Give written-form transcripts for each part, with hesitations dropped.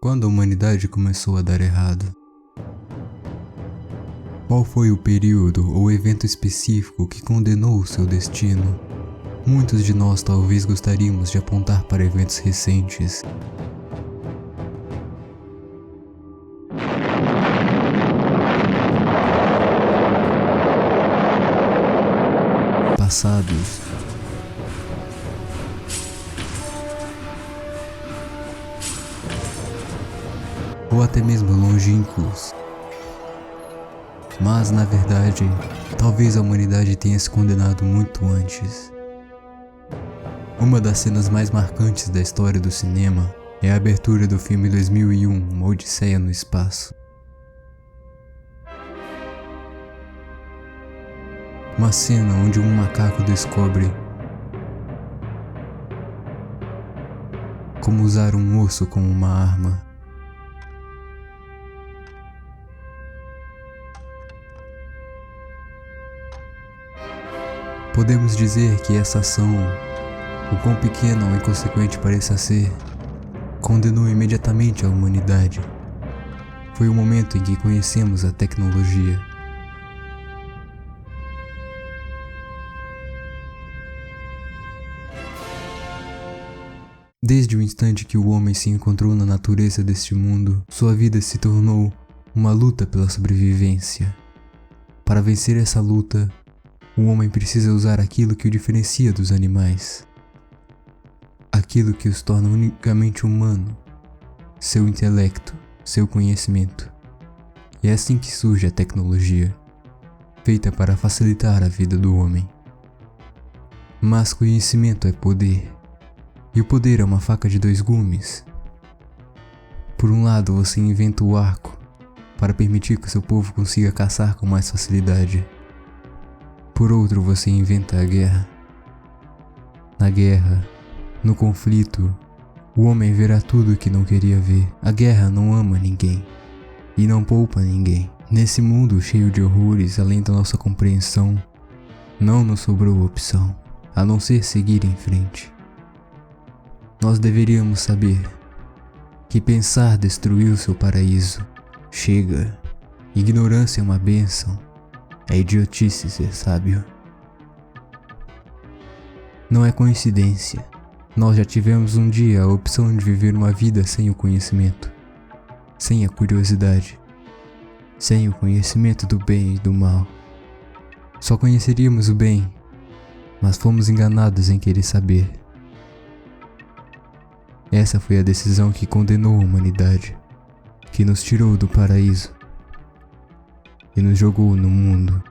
Quando a humanidade começou a dar errado? Qual foi o período ou evento específico que condenou o seu destino? Muitos de nós talvez gostaríamos de apontar para eventos recentes. Passados. Ou até mesmo longínquos. Mas, na verdade, talvez a humanidade tenha se condenado muito antes. Uma das cenas mais marcantes da história do cinema é a abertura do filme 2001, Uma Odisseia no Espaço. Uma cena onde um macaco descobre como usar um osso como uma arma. Podemos dizer que essa ação, o quão pequena ou inconsequente pareça ser, condenou imediatamente a humanidade. Foi o momento em que conhecemos a tecnologia. Desde o instante que o homem se encontrou na natureza deste mundo, sua vida se tornou uma luta pela sobrevivência. Para vencer essa luta, o homem precisa usar aquilo que o diferencia dos animais. Aquilo que os torna unicamente humano. Seu intelecto, seu conhecimento. E é assim que surge a tecnologia, feita para facilitar a vida do homem. Mas conhecimento é poder. E o poder é uma faca de dois gumes. Por um lado, você inventa o arco, para permitir que o seu povo consiga caçar com mais facilidade. Por outro, você inventa a guerra. Na guerra, no conflito, o homem verá tudo o que não queria ver. A guerra não ama ninguém e não poupa ninguém. Nesse mundo cheio de horrores, além da nossa compreensão, não nos sobrou opção, a não ser seguir em frente. Nós deveríamos saber que pensar destruir o seu paraíso. Chega, ignorância é uma bênção. É idiotice ser sábio. Não é coincidência. Nós já tivemos um dia a opção de viver uma vida sem o conhecimento, sem a curiosidade, sem o conhecimento do bem e do mal. Só conheceríamos o bem, mas fomos enganados em querer saber. Essa foi a decisão que condenou a humanidade, que nos tirou do paraíso e nos jogou no mundo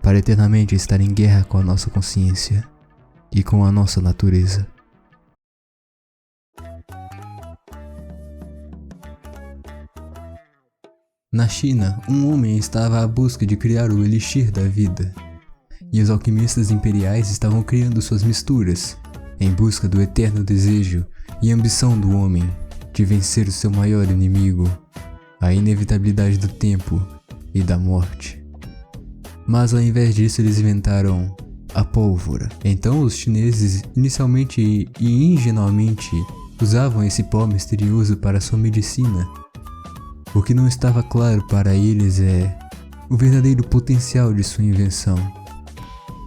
para eternamente estar em guerra com a nossa consciência e com a nossa natureza. Na China, um homem estava à busca de criar o elixir da vida, e os alquimistas imperiais estavam criando suas misturas, em busca do eterno desejo e ambição do homem de vencer o seu maior inimigo, a inevitabilidade do tempo e da morte. Mas ao invés disso eles inventaram a pólvora. Então os chineses inicialmente e ingenuamente usavam esse pó misterioso para sua medicina. O que não estava claro para eles é o verdadeiro potencial de sua invenção,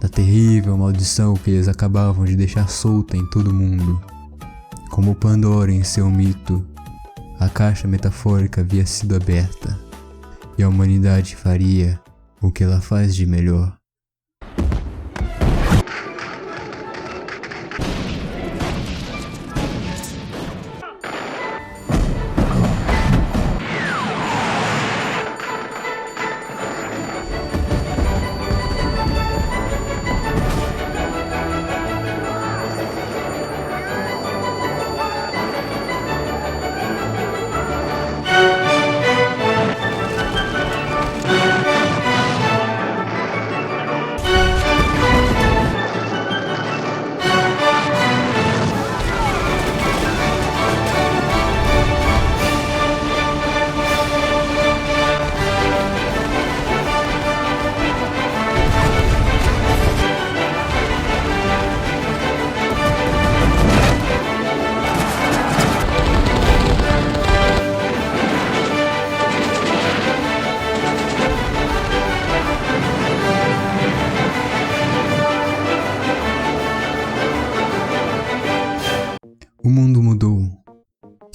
da terrível maldição que eles acabavam de deixar solta em todo mundo. Como Pandora em seu mito, a caixa metafórica havia sido aberta. E a humanidade faria o que ela faz de melhor.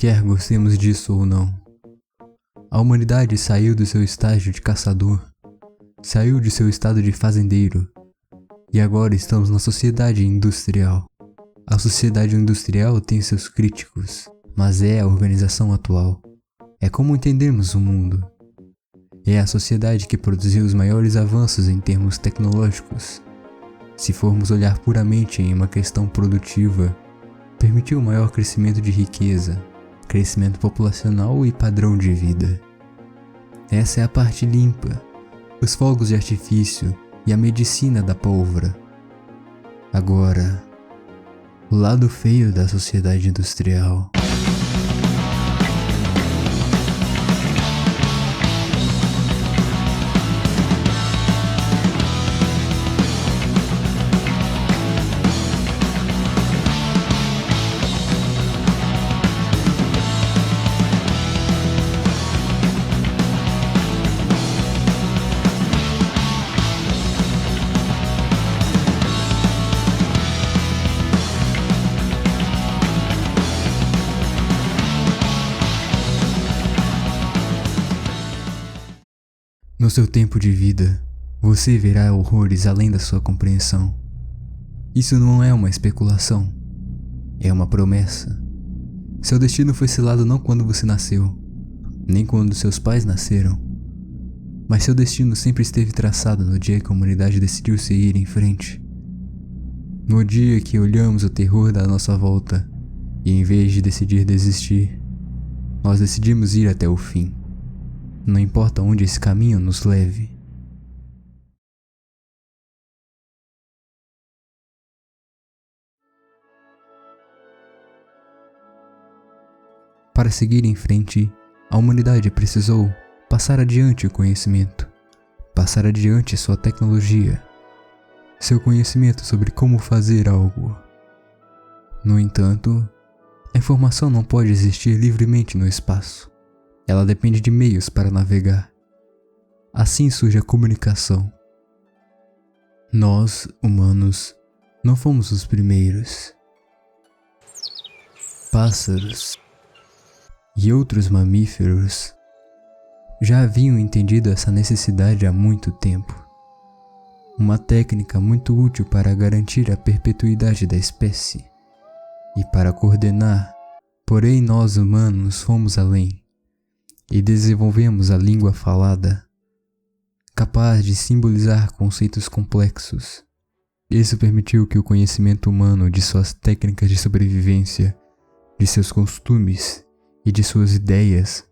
quer gostemos disso ou não. A humanidade saiu do seu estágio de caçador, saiu de seu estado de fazendeiro, e agora estamos na sociedade industrial. A sociedade industrial tem seus críticos, mas é a organização atual. É como entendemos o mundo. É a sociedade que produziu os maiores avanços em termos tecnológicos. Se formos olhar puramente em uma questão produtiva, permitiu o maior crescimento de riqueza, crescimento populacional e padrão de vida. Essa é a parte limpa, os fogos de artifício e a medicina da pólvora. Agora, o lado feio da sociedade industrial. No seu tempo de vida, você verá horrores além da sua compreensão. Isso não é uma especulação, é uma promessa. Seu destino foi selado não quando você nasceu, nem quando seus pais nasceram, mas seu destino sempre esteve traçado no dia que a humanidade decidiu seguir em frente. No dia que olhamos o terror da nossa volta e, em vez de decidir desistir, nós decidimos ir até o fim. Não importa onde esse caminho nos leve. Para seguir em frente, a humanidade precisou passar adiante o conhecimento, passar adiante sua tecnologia, seu conhecimento sobre como fazer algo. No entanto, a informação não pode existir livremente no espaço. Ela depende de meios para navegar. Assim surge a comunicação. Nós, humanos, não fomos os primeiros. Pássaros e outros mamíferos já haviam entendido essa necessidade há muito tempo. Uma técnica muito útil para garantir a perpetuidade da espécie e para coordenar, porém nós humanos fomos além. E desenvolvemos a língua falada, capaz de simbolizar conceitos complexos. Isso permitiu que o conhecimento humano de suas técnicas de sobrevivência, de seus costumes e de suas ideias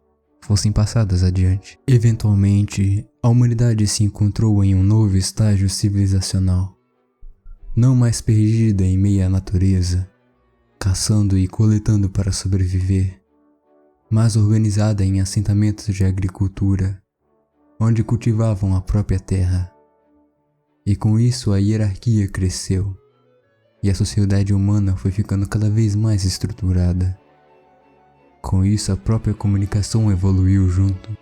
fossem passadas adiante. Eventualmente, a humanidade se encontrou em um novo estágio civilizacional, não mais perdida em meio à natureza, caçando e coletando para sobreviver, mas organizada em assentamentos de agricultura, onde cultivavam a própria terra. E com isso a hierarquia cresceu, e a sociedade humana foi ficando cada vez mais estruturada. Com isso a própria comunicação evoluiu junto,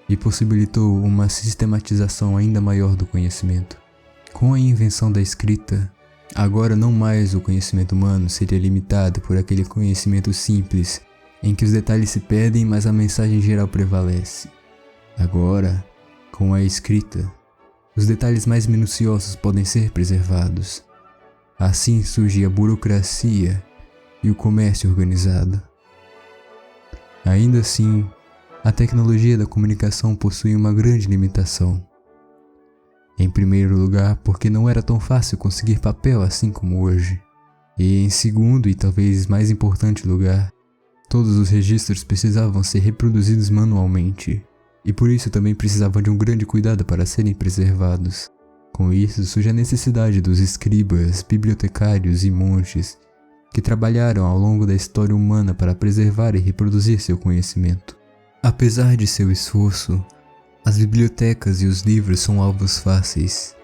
e possibilitou uma sistematização ainda maior do conhecimento. Com a invenção da escrita, agora não mais o conhecimento humano seria limitado por aquele conhecimento simples, em que os detalhes se perdem, mas a mensagem geral prevalece. Agora, com a escrita, os detalhes mais minuciosos podem ser preservados. Assim surge a burocracia e o comércio organizado. Ainda assim, a tecnologia da comunicação possui uma grande limitação. Em primeiro lugar, porque não era tão fácil conseguir papel assim como hoje. E em segundo e talvez mais importante lugar, todos os registros precisavam ser reproduzidos manualmente, e por isso também precisavam de um grande cuidado para serem preservados. Com isso surge a necessidade dos escribas, bibliotecários e monges, que trabalharam ao longo da história humana para preservar e reproduzir seu conhecimento. Apesar de seu esforço, as bibliotecas e os livros são alvos fáceis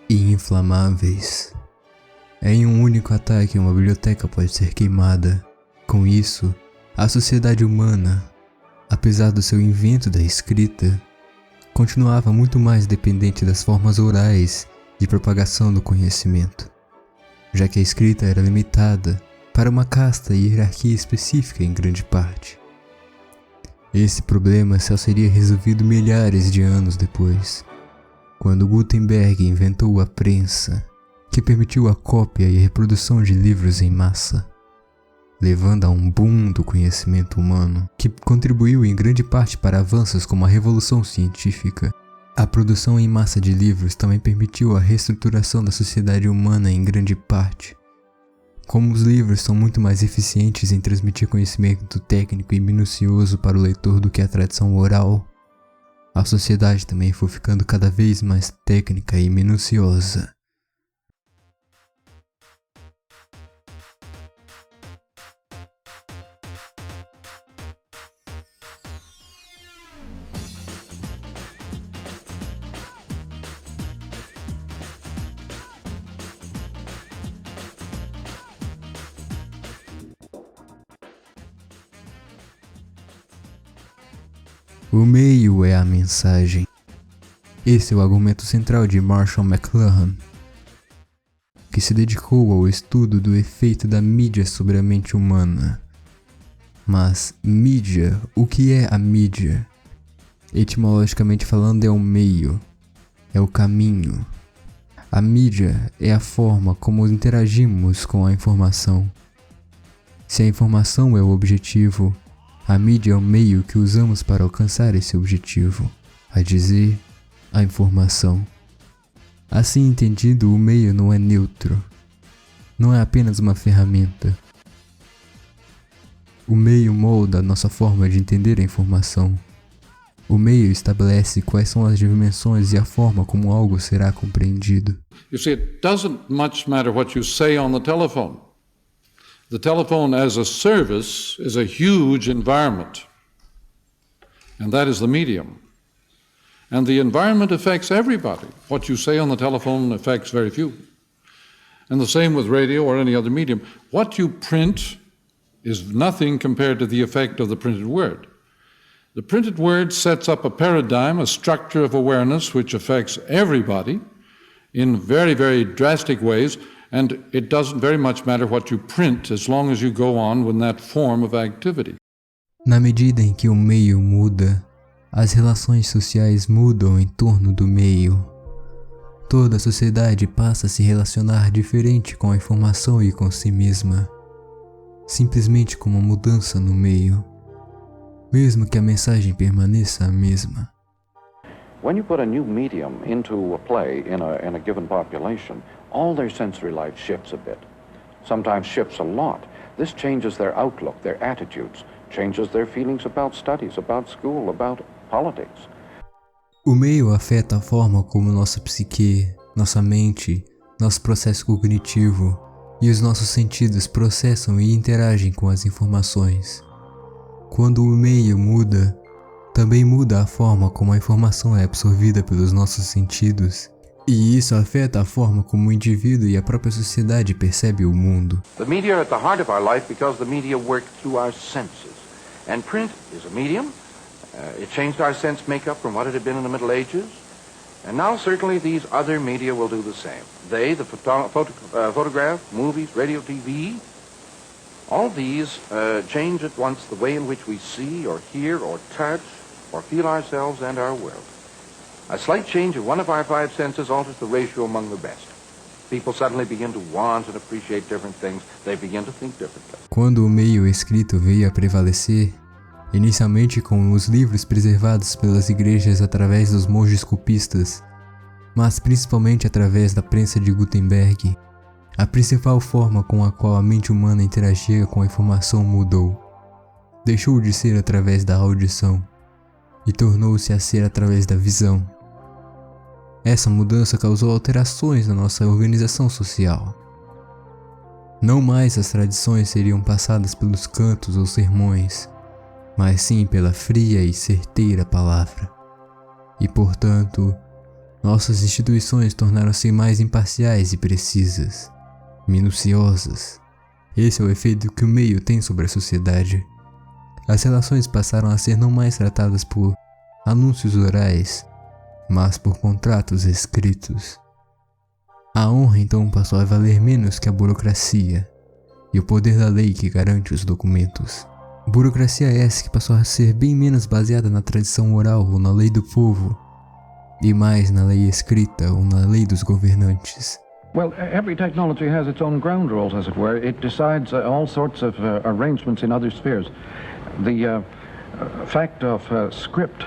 e inflamáveis. Em um único ataque, uma biblioteca pode ser queimada. Com isso, a sociedade humana, apesar do seu invento da escrita, continuava muito mais dependente das formas orais de propagação do conhecimento, já que a escrita era limitada para uma casta e hierarquia específica em grande parte. Esse problema só seria resolvido milhares de anos depois, quando Gutenberg inventou a prensa, que permitiu a cópia e a reprodução de livros em massa, levando a um boom do conhecimento humano, que contribuiu em grande parte para avanços como a revolução científica. A produção em massa de livros também permitiu a reestruturação da sociedade humana em grande parte. Como os livros são muito mais eficientes em transmitir conhecimento técnico e minucioso para o leitor do que a tradição oral, a sociedade também foi ficando cada vez mais técnica e minuciosa. O meio é a mensagem. Esse é o argumento central de Marshall McLuhan, que se dedicou ao estudo do efeito da mídia sobre a mente humana. Mas, mídia, o que é a mídia? Etimologicamente falando, é o meio, é o caminho. A mídia é a forma como interagimos com a informação. Se a informação é o objetivo, a mídia é o meio que usamos para alcançar esse objetivo, a dizer, a informação. Assim entendido, o meio não é neutro, não é apenas uma ferramenta. O meio molda a nossa forma de entender a informação. O meio estabelece quais são as dimensões e a forma como algo será compreendido. You see, it doesn't much matter what you say on the telephone. The telephone as a service is a huge environment, and that is the medium. And the environment affects everybody. What you say on the telephone affects very few. And the same with radio or any other medium. What you print is nothing compared to the effect of the printed word. The printed word sets up a paradigm, a structure of awareness which affects everybody in very, very drastic ways. And it doesn't very much matter what you print as long as you go on with that form of activity. Na medida em que o meio muda, as relações sociais mudam em torno do meio. Toda a sociedade passa a se relacionar diferente com a informação e com si mesma, simplesmente com uma mudança no meio, mesmo que a mensagem permaneça a mesma. When you put a new medium into a play in a given population, all their sensory life shifts a bit, sometimes shifts a lot. This changes their outlook, their attitudes, changes their feelings about studies, about school, about politics. O meio afeta a forma como nossa psique, nossa mente, nosso processo cognitivo e os nossos sentidos processam e interagem com as informações. Quando o meio muda, também muda a forma como a informação é absorvida pelos nossos sentidos, e isso afeta a forma como o indivíduo e a própria sociedade percebem o mundo. The media are at the heart of our life because the media work through our senses. And print is a medium. It changed our sense makeup from what it had been in the Middle Ages. And now certainly these other media will do the same. They, the photograph, movies, radio, TV, all these change at once the way in which we see or hear or touch or feel ourselves and our world. A slight change of one of our five senses alters the ratio among the best. People suddenly begin to want and appreciate different things. They begin to think differently. Quando o meio escrito veio a prevalecer, inicialmente com os livros preservados pelas igrejas através dos monges copistas, mas principalmente através da prensa de Gutenberg, a principal forma com a qual a mente humana interagia com a informação mudou. Deixou de ser através da audição e tornou-se a ser através da visão. Essa mudança causou alterações na nossa organização social. Não mais as tradições seriam passadas pelos cantos ou sermões, mas sim pela fria e certeira palavra. E, portanto, nossas instituições tornaram-se mais imparciais e precisas, minuciosas. Esse é o efeito que o meio tem sobre a sociedade. As relações passaram a ser não mais tratadas por anúncios orais, mas por contratos escritos. A honra então passou a valer menos que a burocracia, e o poder da lei que garante os documentos. Burocracia essa que passou a ser bem menos baseada na tradição oral ou na lei do povo, e mais na lei escrita ou na lei dos governantes. Well, every technology has its own ground rules, as it were. It decides all sorts of arrangements in other spheres. The fact of script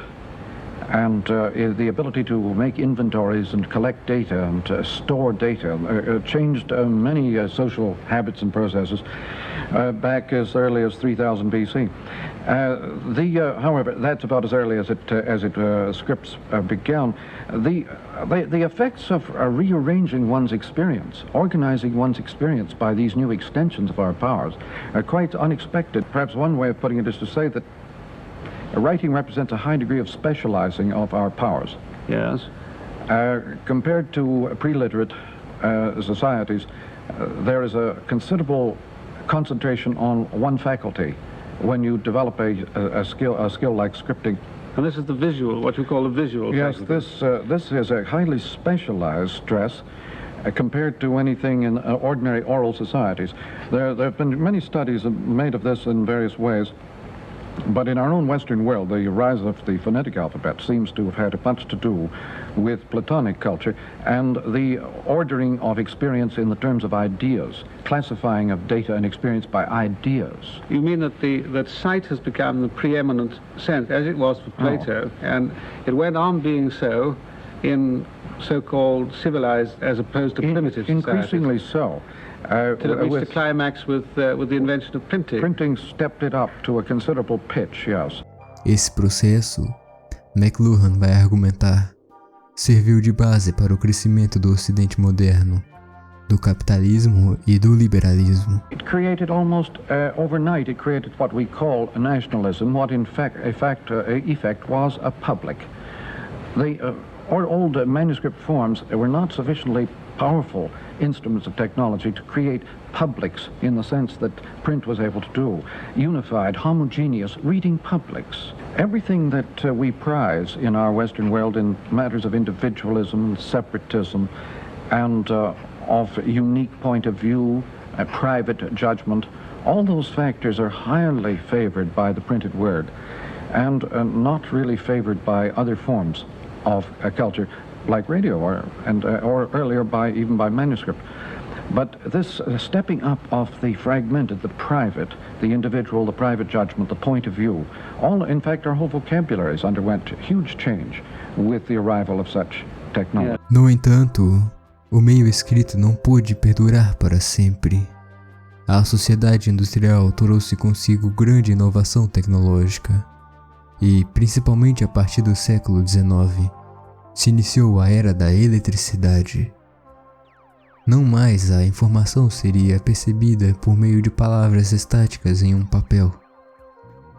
and the ability to make inventories and collect data and store data changed many social habits and processes back as early as 3000 BC. However, that's about as early as scripts began. The effects of rearranging one's experience, organizing one's experience by these new extensions of our powers, are quite unexpected. Perhaps one way of putting it is to say that writing represents a high degree of specializing of our powers. Yes. Compared to pre-literate societies, there is a considerable concentration on one faculty when you develop a skill like scripting. And this is the visual, what you call the visual. Yes, faculty. this is a highly specialized stress compared to anything in ordinary oral societies. There have been many studies made of this in various ways. But in our own Western world, the rise of the phonetic alphabet seems to have had much to do with Platonic culture and the ordering of experience in the terms of ideas, classifying of data and experience by ideas. You mean that sight has become the preeminent sense, as it was for Plato, and it went on being so in so-called civilized as opposed to primitive societies. Increasingly so. Till it reached a climax with the invention of printing. Printing stepped it up to a considerable pitch, yes. Esse processo, McLuhan vai argumentar, serviu de base para o crescimento do Ocidente moderno, do capitalismo e do liberalismo. It created almost overnight, it created what we call a nationalism, what in effect was a public. The old manuscript forms were not sufficiently powerful instruments of technology to create publics in the sense that print was able to do. Unified, homogeneous reading publics. Everything that we prize in our Western world in matters of individualism, separatism, and of unique point of view, private judgment, all those factors are highly favored by the printed word and not really favored by other forms of culture like radio or earlier even by manuscript. But this stepping up of the fragmented, the private, the individual, the private judgment, the point of view, in fact, our whole vocabularies underwent huge change with the arrival of such technology. No entanto, o meio escrito não pôde perdurar para sempre. A sociedade industrial trouxe consigo grande inovação tecnológica e, principalmente a partir do século XIX, se iniciou a era da eletricidade. Não mais a informação seria percebida por meio de palavras estáticas em um papel,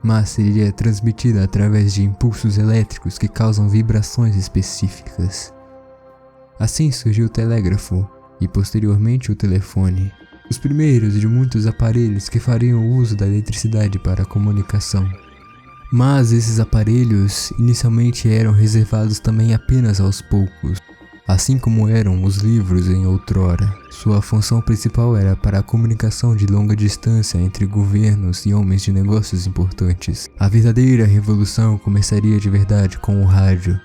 mas seria transmitida através de impulsos elétricos que causam vibrações específicas. Assim surgiu o telégrafo e posteriormente o telefone, os primeiros de muitos aparelhos que fariam uso da eletricidade para a comunicação. Mas esses aparelhos inicialmente eram reservados também apenas aos poucos, assim como eram os livros em outrora. Sua função principal era para a comunicação de longa distância entre governos e homens de negócios importantes. A verdadeira revolução começaria de verdade com o rádio,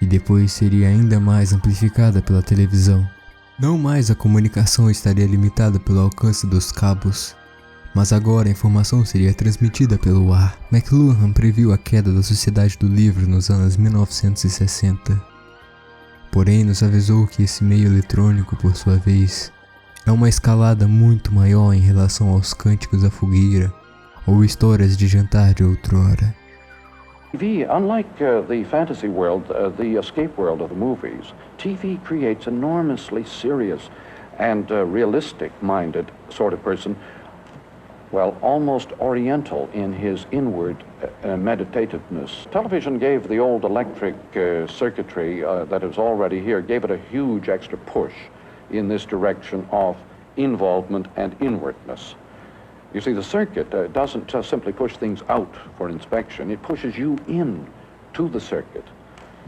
e depois seria ainda mais amplificada pela televisão. Não mais a comunicação estaria limitada pelo alcance dos cabos, mas agora a informação seria transmitida pelo ar. McLuhan previu a queda da sociedade do livro nos anos 1960. Porém, nos avisou que esse meio eletrônico, por sua vez, é uma escalada muito maior em relação aos cânticos da fogueira ou histórias de jantar de outrora. TV, unlike the fantasy world, the escape world of the movies, TV creates enormously serious and realistic-minded sort of person. Well, almost oriental in his inward meditativeness. Television gave the old electric circuitry that is already here, gave it a huge extra push in this direction of involvement and inwardness. You see, the circuit doesn't just simply push things out for inspection, it pushes you in to the circuit.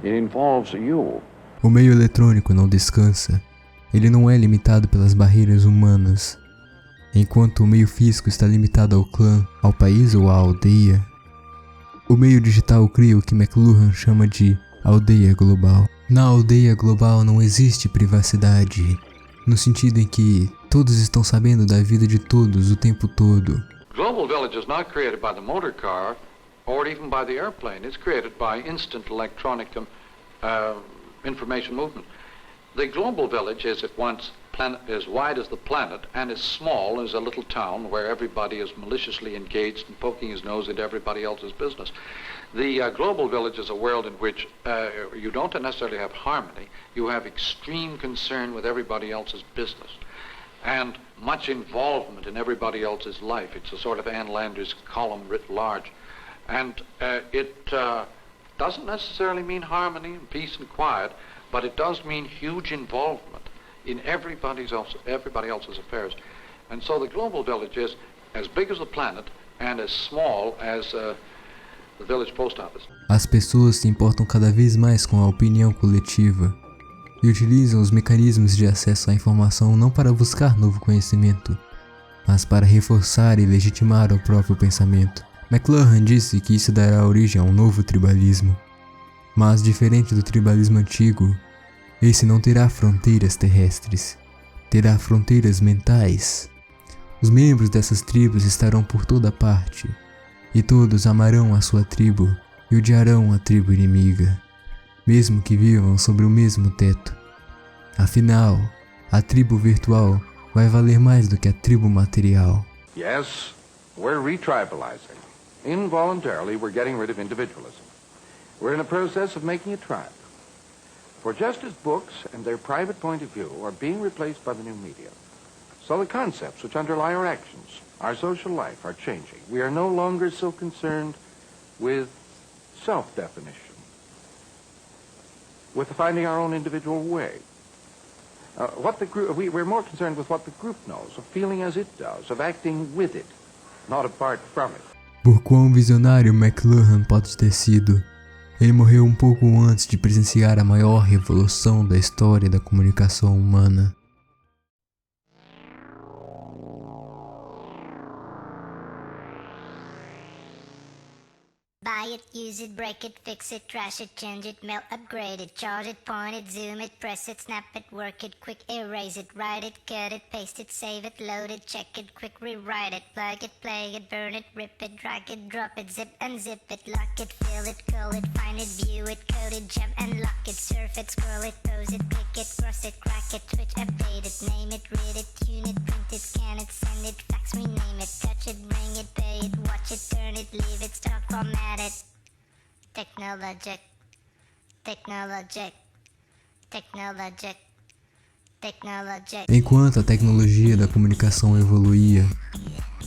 It involves you. O meio eletrônico não descansa. Ele não é limitado pelas barreiras humanas. Enquanto o meio físico está limitado ao clã, ao país ou à aldeia, o meio digital cria o que McLuhan chama de aldeia global. Na aldeia global não existe privacidade, no sentido em que todos estão sabendo da vida de todos o tempo todo. Global village is not created by the motor car or even by the airplane. It's created by instant electronic information movement. The global village is at once as wide as the planet and as small as a little town where everybody is maliciously engaged and poking his nose into everybody else's business. The global village is a world in which you don't necessarily have harmony, you have extreme concern with everybody else's business and much involvement in everybody else's life. It's a sort of Ann Landers column writ large. And it doesn't necessarily mean harmony and peace and quiet, but it does mean huge involvement in everybody else's affairs. And so the global village is as big as the planet and as small as the village post office. As pessoas se importam cada vez mais com a opinião coletiva e utilizam os mecanismos de acesso à informação não para buscar novo conhecimento, mas para reforçar e legitimar o próprio pensamento. McLuhan disse que isso dará origem a um novo tribalismo, mas diferente do tribalismo antigo, esse não terá fronteiras terrestres, terá fronteiras mentais. Os membros dessas tribos estarão por toda parte, e todos amarão a sua tribo e odiarão a tribo inimiga, mesmo que vivam sobre o mesmo teto. Afinal, a tribo virtual vai valer mais do que a tribo material. Yes, we're retribalizing. Involuntarily, we're getting rid of individualism. We're in a process of making a tribe. For just as books and their private point of view are being replaced by the new media, so the concepts which underlie our actions, our social life, are changing. We are no longer so concerned with self-definition, with finding our own individual way. We're more concerned with what the group knows, of feeling as it does, of acting with it, not apart from it. Por quão visionário McLuhan pode ter sido, ele morreu um pouco antes de presenciar a maior revolução da história da comunicação humana. Buy it, use it, break it, fix it, trash it, change it, melt, upgrade it, charge it, point it, zoom it, press it, snap it, work it, quick erase it, write it, cut it, paste it, save it, load it, check it, quick rewrite it, plug it, play it, burn it, rip it, drag it, drop it, zip unzip it, lock it, fill it, call it, find it, view it, code it, jump and lock it, surf it, scroll it, pose it, click it, cross it, crack it, switch, update it, name it, read it, tune it, print it, scan it, send it, fax, rename it, touch it, bring it, pay it, watch it, turn it, leave it, stop, format it. Technologic, technologic, technologic, technologic. Enquanto a tecnologia da comunicação evoluía,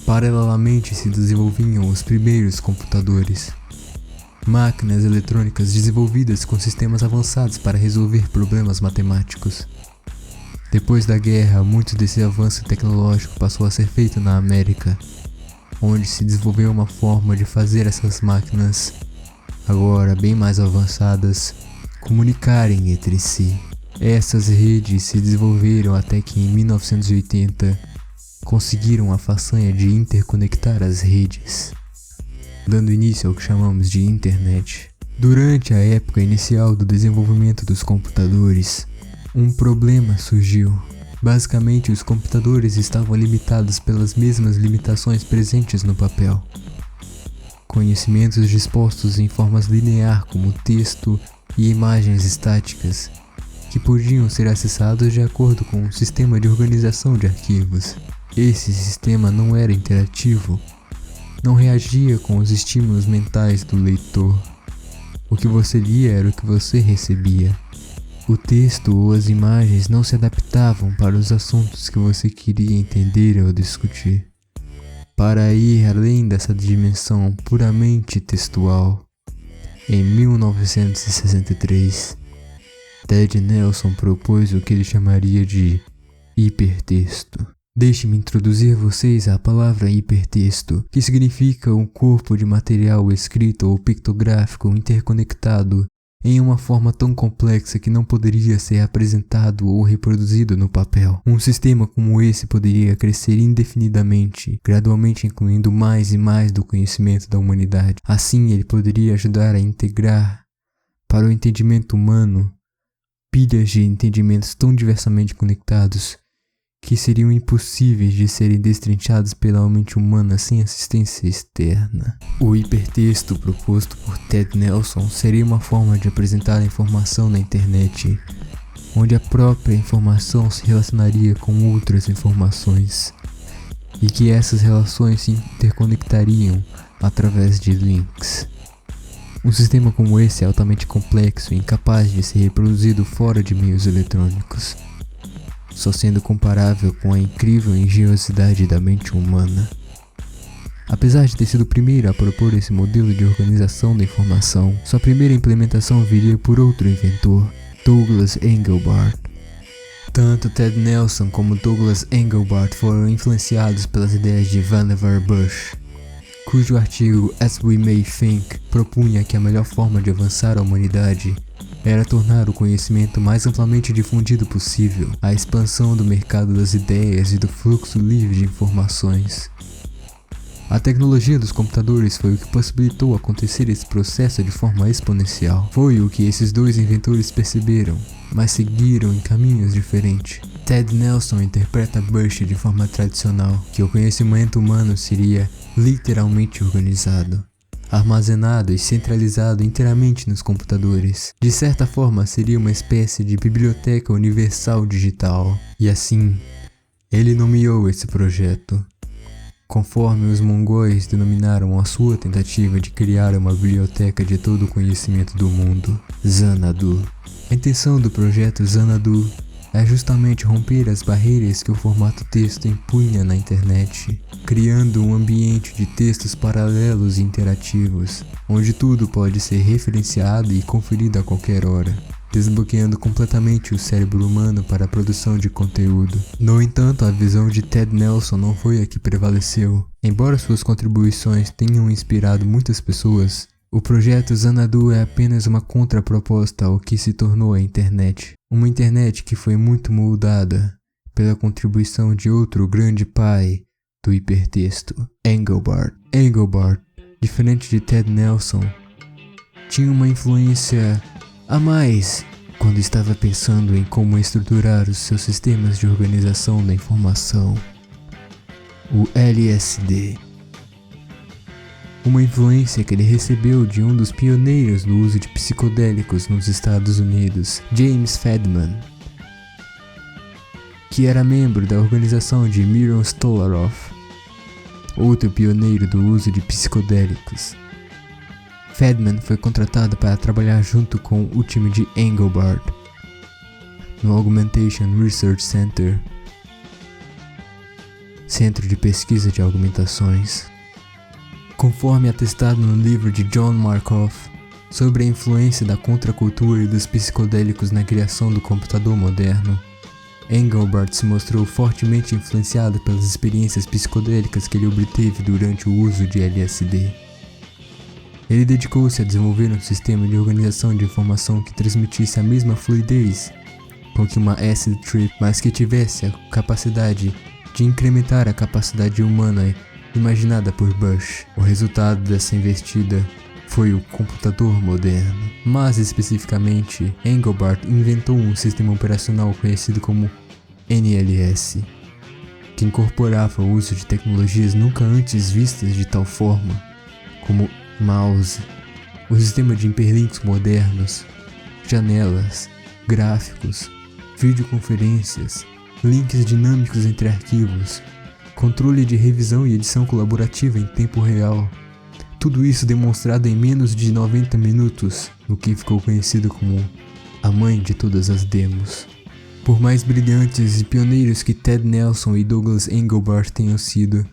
paralelamente se desenvolviam os primeiros computadores. Máquinas eletrônicas desenvolvidas com sistemas avançados para resolver problemas matemáticos. Depois da guerra, muito desse avanço tecnológico passou a ser feito na América, onde se desenvolveu uma forma de fazer essas máquinas, agora bem mais avançadas, comunicarem entre si. Essas redes se desenvolveram até que em 1980 conseguiram a façanha de interconectar as redes, dando início ao que chamamos de internet. Durante a época inicial do desenvolvimento dos computadores, um problema surgiu. Basicamente, os computadores estavam limitados pelas mesmas limitações presentes no papel. Conhecimentos dispostos em formas linear como texto e imagens estáticas, que podiam ser acessados de acordo com um sistema de organização de arquivos. Esse sistema não era interativo, não reagia com os estímulos mentais do leitor. O que você lia era o que você recebia. O texto ou as imagens não se adaptavam para os assuntos que você queria entender ou discutir. Para ir além dessa dimensão puramente textual, em 1963, Ted Nelson propôs o que ele chamaria de hipertexto. Deixe-me introduzir vocês à palavra hipertexto, que significa um corpo de material escrito ou pictográfico interconectado em uma forma tão complexa que não poderia ser apresentado ou reproduzido no papel. Um sistema como esse poderia crescer indefinidamente, gradualmente incluindo mais e mais do conhecimento da humanidade. Assim, ele poderia ajudar a integrar para o entendimento humano pilhas de entendimentos tão diversamente conectados que seriam impossíveis de serem destrinchados pela mente humana sem assistência externa. O hipertexto proposto por Ted Nelson seria uma forma de apresentar a informação na internet, onde a própria informação se relacionaria com outras informações, e que essas relações se interconectariam através de links. Um sistema como esse é altamente complexo e incapaz de ser reproduzido fora de meios eletrônicos, só sendo comparável com a incrível engenhosidade da mente humana. Apesar de ter sido o primeiro a propor esse modelo de organização da informação, sua primeira implementação viria por outro inventor, Douglas Engelbart. Tanto Ted Nelson como Douglas Engelbart foram influenciados pelas ideias de Vannevar Bush, cujo artigo As We May Think propunha que a melhor forma de avançar a humanidade era tornar o conhecimento mais amplamente difundido possível, a expansão do mercado das ideias e do fluxo livre de informações. A tecnologia dos computadores foi o que possibilitou acontecer esse processo de forma exponencial. Foi o que esses dois inventores perceberam, mas seguiram em caminhos diferentes. Ted Nelson interpreta Bush de forma tradicional, que o conhecimento humano seria literalmente organizado, armazenado e centralizado inteiramente nos computadores. De certa forma, seria uma espécie de biblioteca universal digital. E assim, ele nomeou esse projeto, conforme os mongóis denominaram a sua tentativa de criar uma biblioteca de todo o conhecimento do mundo, Xanadu. A intenção do projeto Xanadu é justamente romper as barreiras que o formato texto impunha na internet, criando um ambiente de textos paralelos e interativos, onde tudo pode ser referenciado e conferido a qualquer hora, desbloqueando completamente o cérebro humano para a produção de conteúdo. No entanto, a visão de Ted Nelson não foi a que prevaleceu. Embora suas contribuições tenham inspirado muitas pessoas, o projeto Xanadu é apenas uma contraproposta ao que se tornou a internet. Uma internet que foi muito moldada pela contribuição de outro grande pai do hipertexto, Engelbart. Engelbart, diferente de Ted Nelson, tinha uma influência a mais quando estava pensando em como estruturar os seus sistemas de organização da informação, o LSD. Uma influência que ele recebeu de um dos pioneiros do uso de psicodélicos nos Estados Unidos, James Fadiman, que era membro da organização de Myron Stolaroff, outro pioneiro do uso de psicodélicos. Fadiman foi contratado para trabalhar junto com o time de Engelbart no Augmentation Research Center, Centro de Pesquisa de Augmentações. Conforme atestado no livro de John Markoff sobre a influência da contracultura e dos psicodélicos na criação do computador moderno, Engelbart se mostrou fortemente influenciado pelas experiências psicodélicas que ele obteve durante o uso de LSD. Ele dedicou-se a desenvolver um sistema de organização de informação que transmitisse a mesma fluidez com que uma acid trip, mas que tivesse a capacidade de incrementar a capacidade humana imaginada por Bush. O resultado dessa investida foi o computador moderno. Mais especificamente, Engelbart inventou um sistema operacional conhecido como NLS, que incorporava o uso de tecnologias nunca antes vistas de tal forma, como mouse, o sistema de hiperlinks modernos, janelas, gráficos, videoconferências, links dinâmicos entre arquivos, controle de revisão e edição colaborativa em tempo real. Tudo isso demonstrado em menos de 90 minutos, no que ficou conhecido como a mãe de todas as demos. Por mais brilhantes e pioneiros que Ted Nelson e Douglas Engelbart tenham sido,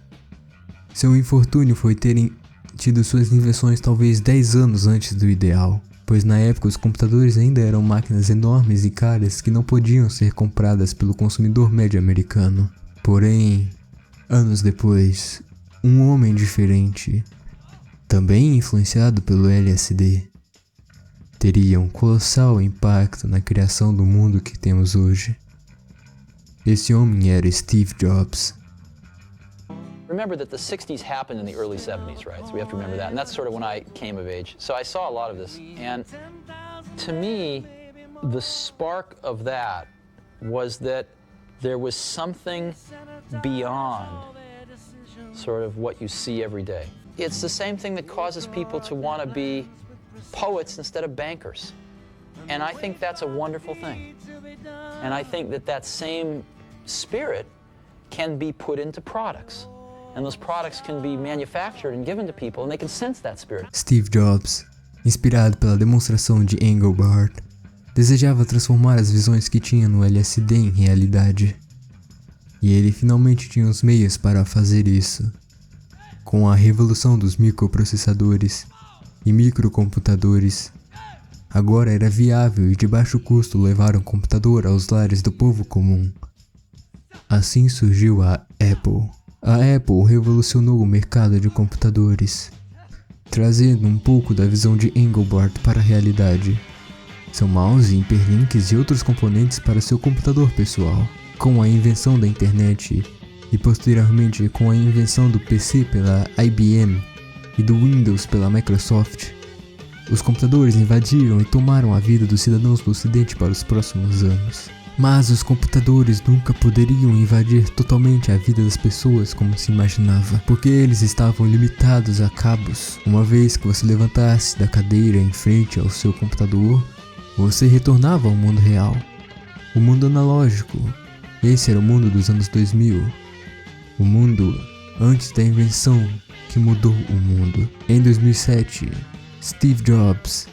seu infortúnio foi terem tido suas invenções talvez 10 anos antes do ideal, pois na época os computadores ainda eram máquinas enormes e caras que não podiam ser compradas pelo consumidor médio americano. Porém, anos depois, um homem diferente, também influenciado pelo LSD, teria um colossal impacto na criação do mundo que temos hoje. Esse homem era Steve Jobs. Remember that the 60s happened in the early 70s, right? So we have to remember that. And that's sort of when I came of age. So I saw a lot of this. And to me, the spark of that was that there was something beyond sort of what you see every day. It's the same thing that causes people to want to be poets instead of bankers. And I think that's a wonderful thing. And I think that that same spirit can be put into products. And those products can be manufactured and given to people, and they can sense that spirit. Steve Jobs, inspirado pela demonstração de Engelbart, desejava transformar as visões que tinha no LSD em realidade. E ele finalmente tinha os meios para fazer isso. Com a revolução dos microprocessadores e microcomputadores, agora era viável e de baixo custo levar um computador aos lares do povo comum. Assim surgiu a Apple. A Apple revolucionou o mercado de computadores, trazendo um pouco da visão de Engelbart para a realidade. Seu mouse, hiperlinks e outros componentes para seu computador pessoal. Com a invenção da internet e posteriormente com a invenção do PC pela IBM e do Windows pela Microsoft, os computadores invadiram e tomaram a vida dos cidadãos do Ocidente para os próximos anos. Mas os computadores nunca poderiam invadir totalmente a vida das pessoas como se imaginava, porque eles estavam limitados a cabos. Uma vez que você levantasse da cadeira em frente ao seu computador, você retornava ao mundo real, o mundo analógico. Esse era o mundo dos anos 2000, o mundo antes da invenção que mudou o mundo. Em 2007, Steve Jobs,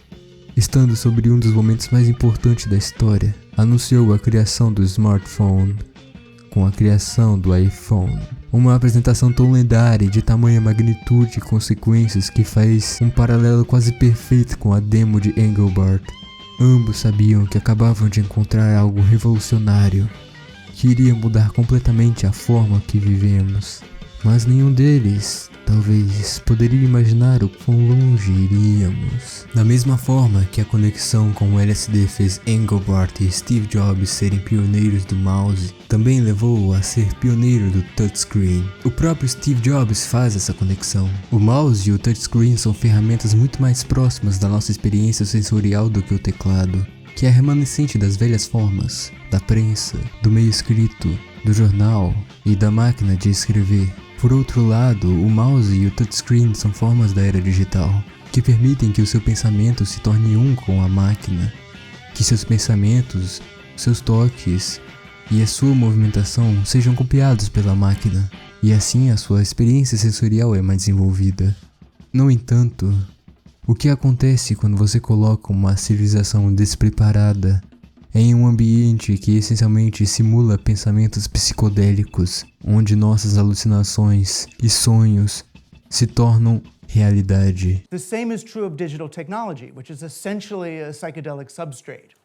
estando sobre um dos momentos mais importantes da história, anunciou a criação do smartphone com a criação do iPhone. Uma apresentação tão lendária e de tamanha magnitude e consequências que faz um paralelo quase perfeito com a demo de Engelbart. Ambos sabiam que acabavam de encontrar algo revolucionário, que iria mudar completamente a forma que vivemos. Mas nenhum deles, talvez, poderia imaginar o quão longe iríamos. Da mesma forma que a conexão com o LSD fez Engelbart e Steve Jobs serem pioneiros do mouse, também levou-o a ser pioneiro do touchscreen. O próprio Steve Jobs faz essa conexão. O mouse e o touchscreen são ferramentas muito mais próximas da nossa experiência sensorial do que o teclado, que é remanescente das velhas formas, da prensa, do meio escrito, do jornal e da máquina de escrever. Por outro lado, o mouse e o touchscreen são formas da era digital, que permitem que o seu pensamento se torne um com a máquina, que seus pensamentos, seus toques e a sua movimentação sejam copiados pela máquina, e assim a sua experiência sensorial é mais desenvolvida. No entanto, o que acontece quando você coloca uma civilização despreparada em um ambiente que essencialmente simula pensamentos psicodélicos, onde nossas alucinações e sonhos se tornam realidade? The same is true of digital technology, which is essentially a psychedelic substrate.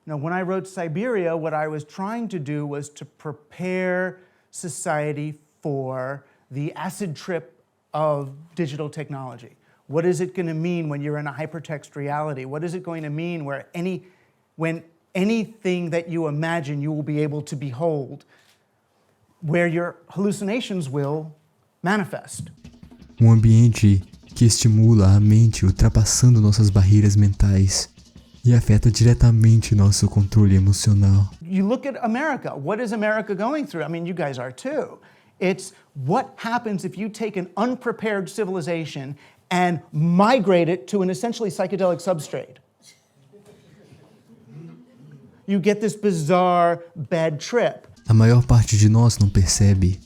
Now, when I wrote Siberia, what I was trying to do was to prepare society for the acid trip of digital technology. What is it going to mean when you're in a hypertext reality? What is it going to mean when anything that you imagine you will be able to behold, where your hallucinations will manifest? Um ambiente que estimula a mente ultrapassando nossas barreiras mentais e afeta diretamente nosso controle emocional. You look at America. What is America going through? I mean, you guys are too. It's what happens if you take an unprepared civilization and migrate it to an essentially psychedelic substrate. You get this bizarre bad trip. A maior parte de nós não percebe,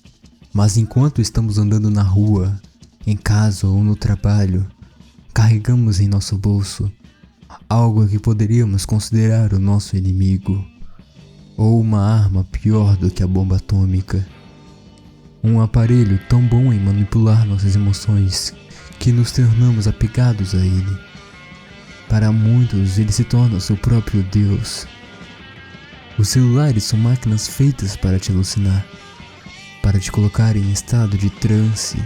mas enquanto estamos andando na rua, em casa ou no trabalho, carregamos em nosso bolso algo que poderíamos considerar o nosso inimigo, ou uma arma pior do que a bomba atômica. Um aparelho tão bom em manipular nossas emoções que nos tornamos apegados a ele. Para muitos, ele se torna seu próprio Deus. Os celulares são máquinas feitas para te alucinar, para te colocar em estado de transe.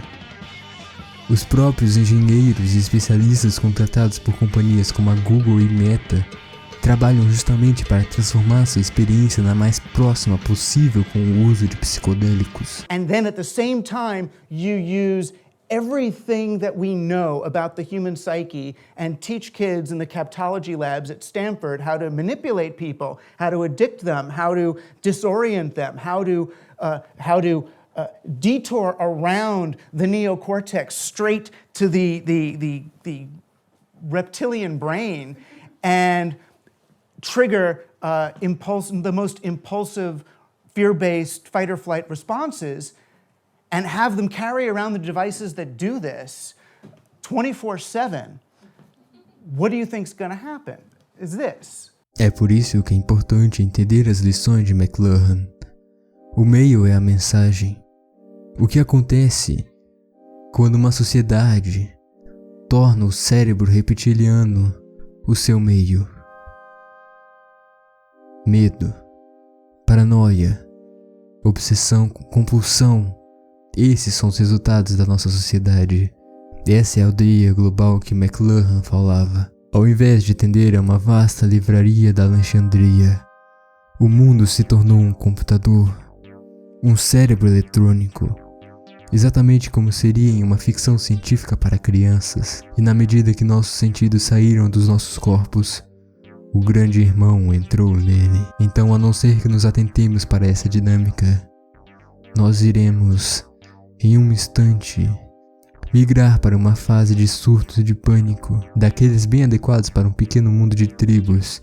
Os próprios engenheiros e especialistas contratados por companhias como a Google e Meta trabalham justamente para transformar sua experiência na mais próxima possível com o uso de psicodélicos. And then at the same time, you use everything that we know about the human psyche and teach kids in the captology labs at Stanford how to manipulate people, how to addict them, how to disorient them, how to detour around the neocortex straight to the reptilian brain and trigger the most impulsive, fear-based fight-or-flight responses, and have them carry around the devices that do this 24/7, what do you think's going to happen? Is this. É por isso que é importante entender as lições de McLuhan. O meio é a mensagem. O que acontece quando uma sociedade torna o cérebro reptiliano o seu meio? Medo, paranoia, obsessão, compulsão. Esses são os resultados da nossa sociedade. Essa é a aldeia global que McLuhan falava. Ao invés de tender a uma vasta livraria da Alexandria, o mundo se tornou um computador, um cérebro eletrônico, exatamente como seria em uma ficção científica para crianças. E na medida que nossos sentidos saíram dos nossos corpos, o grande irmão entrou nele. Então, a não ser que nos atentemos para essa dinâmica, nós iremos, em um instante, migrar para uma fase de surtos de pânico, daqueles bem adequados para um pequeno mundo de tribos,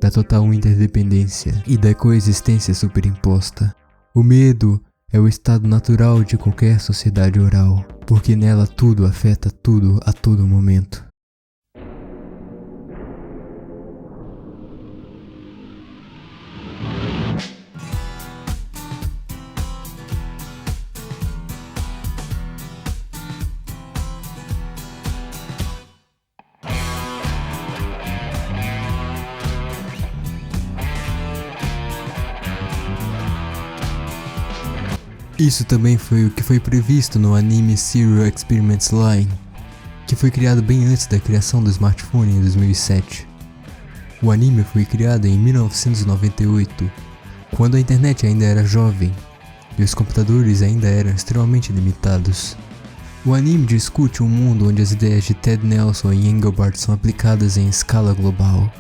da total interdependência e da coexistência superimposta. O medo é o estado natural de qualquer sociedade oral, porque nela tudo afeta tudo a todo momento. Isso também foi o que foi previsto no anime Serial Experiments Line, que foi criado bem antes da criação do smartphone em 2007. O anime foi criado em 1998, quando a internet ainda era jovem e os computadores ainda eram extremamente limitados. O anime discute um mundo onde as ideias de Ted Nelson e Engelbart são aplicadas em escala global.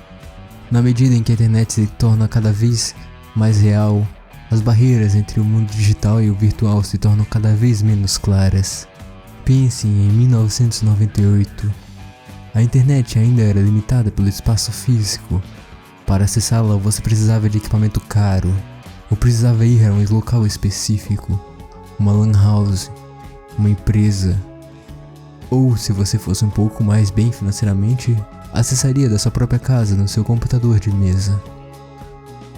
Na medida em que a internet se torna cada vez mais real, as barreiras entre o mundo digital e o virtual se tornam cada vez menos claras. Pense em 1998. A internet ainda era limitada pelo espaço físico. Para acessá-la, você precisava de equipamento caro, ou precisava ir a um local específico, uma lan house, uma empresa. Ou, se você fosse um pouco mais bem financeiramente, acessaria da sua própria casa no seu computador de mesa.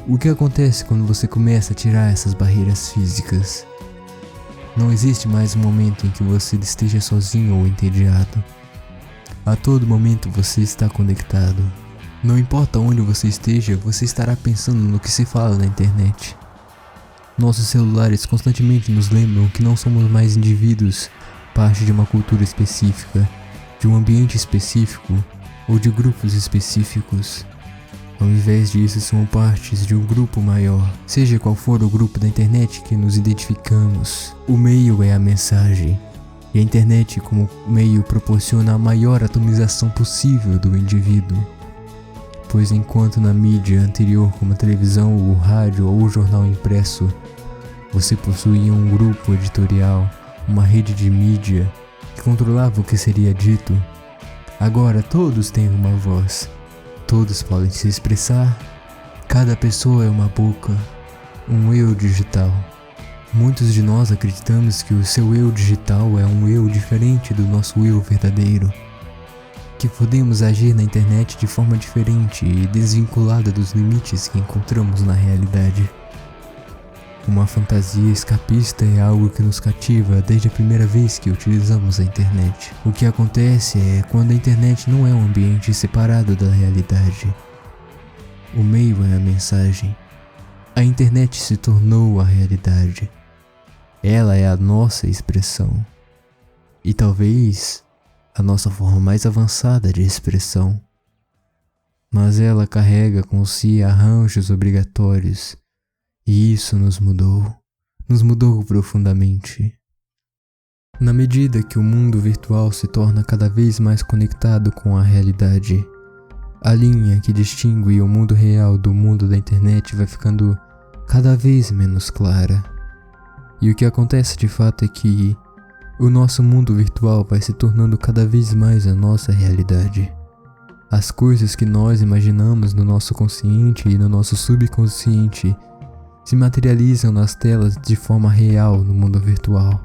O que acontece quando você começa a tirar essas barreiras físicas? Não existe mais um momento em que você esteja sozinho ou entediado. A todo momento você está conectado. Não importa onde você esteja, você estará pensando no que se fala na internet. Nossos celulares constantemente nos lembram que não somos mais indivíduos, parte de uma cultura específica, de um ambiente específico ou de grupos específicos. Ao invés disso, somos partes de um grupo maior, seja qual for o grupo da internet que nos identificamos. O meio é a mensagem, e a internet como meio proporciona a maior atomização possível do indivíduo. Pois enquanto na mídia anterior, como a televisão, o rádio ou o jornal impresso, você possuía um grupo editorial, uma rede de mídia que controlava o que seria dito, agora todos têm uma voz. Todos podem se expressar, cada pessoa é uma boca, um eu digital. Muitos de nós acreditamos que o seu eu digital é um eu diferente do nosso eu verdadeiro, que podemos agir na internet de forma diferente e desvinculada dos limites que encontramos na realidade. Uma fantasia escapista é algo que nos cativa desde a primeira vez que utilizamos a internet. O que acontece é quando a internet não é um ambiente separado da realidade. O meio é a mensagem. A internet se tornou a realidade. Ela é a nossa expressão. e talvez a nossa forma mais avançada de expressão. Mas ela carrega com si arranjos obrigatórios, e isso nos mudou profundamente. Na medida que o mundo virtual se torna cada vez mais conectado com a realidade, a linha que distingue o mundo real do mundo da internet vai ficando cada vez menos clara. E o que acontece de fato é que o nosso mundo virtual vai se tornando cada vez mais a nossa realidade. As coisas que nós imaginamos no nosso consciente e no nosso subconsciente se materializam nas telas de forma real no mundo virtual.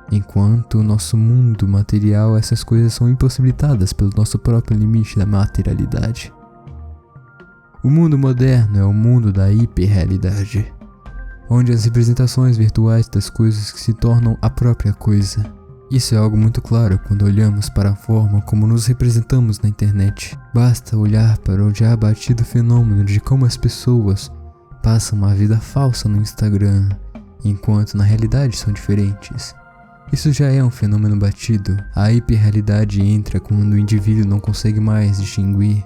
Enquanto o nosso mundo material, essas coisas são impossibilitadas pelo nosso próprio limite da materialidade. O mundo moderno é o mundo da hiperrealidade, onde as representações virtuais das coisas se tornam a própria coisa. Isso é algo muito claro quando olhamos para a forma como nos representamos na internet. Basta olhar para o já batido fenômeno de como as pessoas passam uma vida falsa no Instagram, enquanto na realidade são diferentes. Isso já é um fenômeno batido. A hiperrealidade entra quando o indivíduo não consegue mais distinguir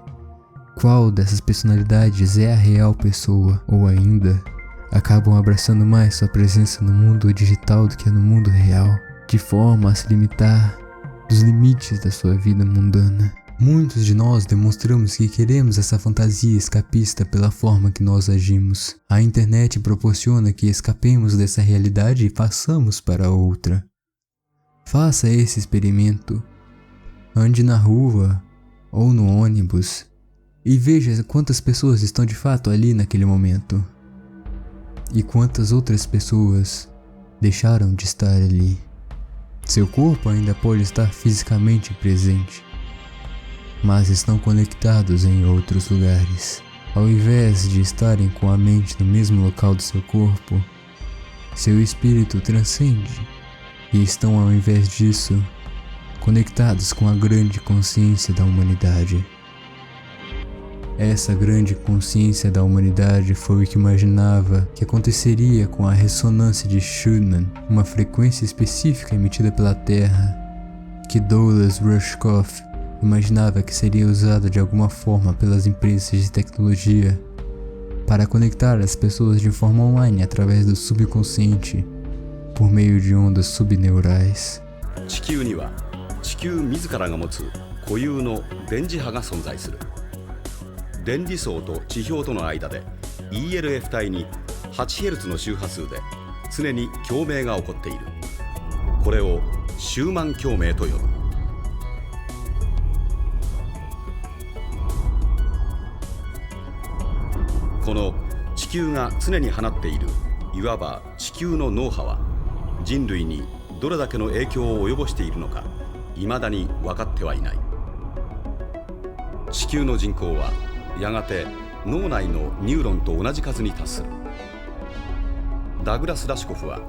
qual dessas personalidades é a real pessoa, ou ainda, acabam abraçando mais sua presença no mundo digital do que no mundo real, de forma a se limitar dos limites da sua vida mundana. Muitos de nós demonstramos que queremos essa fantasia escapista pela forma que nós agimos. A internet proporciona que escapemos dessa realidade e passamos para outra. Faça esse experimento. Ande na rua ou no ônibus e veja quantas pessoas estão de fato ali naquele momento e quantas outras pessoas deixaram de estar ali. Seu corpo ainda pode estar fisicamente presente, mas estão conectados em outros lugares. Ao invés de estarem com a mente no mesmo local do seu corpo, seu espírito transcende e estão, ao invés disso, conectados com a grande consciência da humanidade. Essa grande consciência da humanidade foi o que imaginava que aconteceria com a ressonância de Schumann, uma frequência específica emitida pela Terra, que Douglas Rushkoff imaginava que seria usada de alguma forma pelas empresas de tecnologia para conectar as pessoas de forma online através do subconsciente por meio de ondas subneurais. 地球には地球自らが持つ固有の電磁波が存在する。電離層と地表との間で ELF 帯に 8Hz の周波数で常に共鳴が起こっている。これをシューマン共鳴と呼ぶ。この地球が常に放っているいわば地球の脳波は人類にどれだけの影響を及ぼしているのか未だに分かってはいない。地球の人口はやがて脳内のニューロンと同じ数に達する。ダグラス・ラシコフは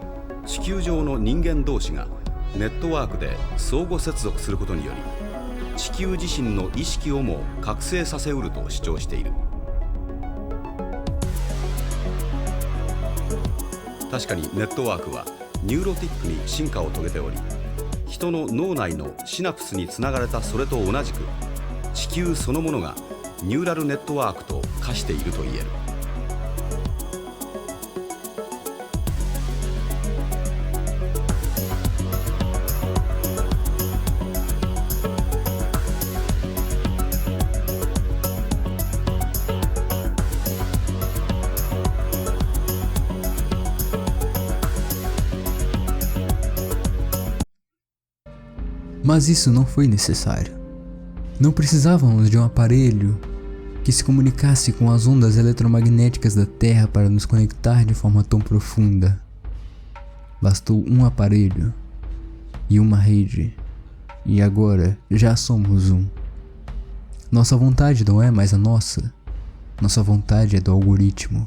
地球上の人間同士がネットワークで相互接続することにより地球自身の意識をも覚醒させうると主張している。確かにネットワークはニューロティックに進化を遂げており、人の脳内のシナプスにつながれたそれと同じく地球そのものがニューラルネットワークと化していると言える。Mas isso não foi necessário. Não precisávamos de um aparelho que se comunicasse com as ondas eletromagnéticas da Terra para nos conectar de forma tão profunda. Bastou um aparelho e uma rede, e agora já somos um. Nossa vontade não é mais a nossa vontade é do algoritmo.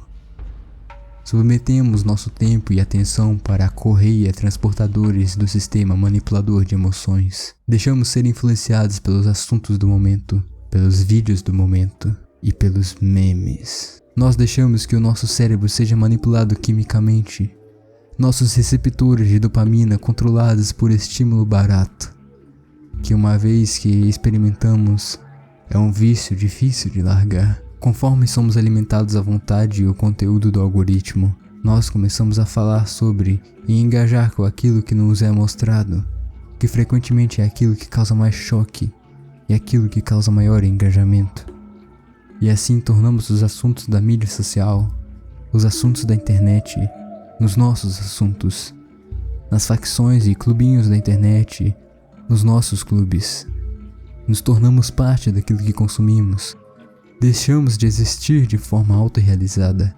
Submetemos nosso tempo e atenção para a correia transportadores do sistema manipulador de emoções. Deixamos ser influenciados pelos assuntos do momento, pelos vídeos do momento e pelos memes. Nós deixamos que o nosso cérebro seja manipulado quimicamente, nossos receptores de dopamina controlados por estímulo barato, que uma vez que experimentamos, é um vício difícil de largar. Conforme somos alimentados à vontade e o conteúdo do algoritmo, nós começamos a falar sobre e engajar com aquilo que nos é mostrado, que frequentemente é aquilo que causa mais choque e aquilo que causa maior engajamento. E assim tornamos os assuntos da mídia social, os assuntos da internet, nos nossos assuntos, nas facções e clubinhos da internet, nos nossos clubes. Nos tornamos parte daquilo que consumimos. Deixamos de existir de forma autorrealizada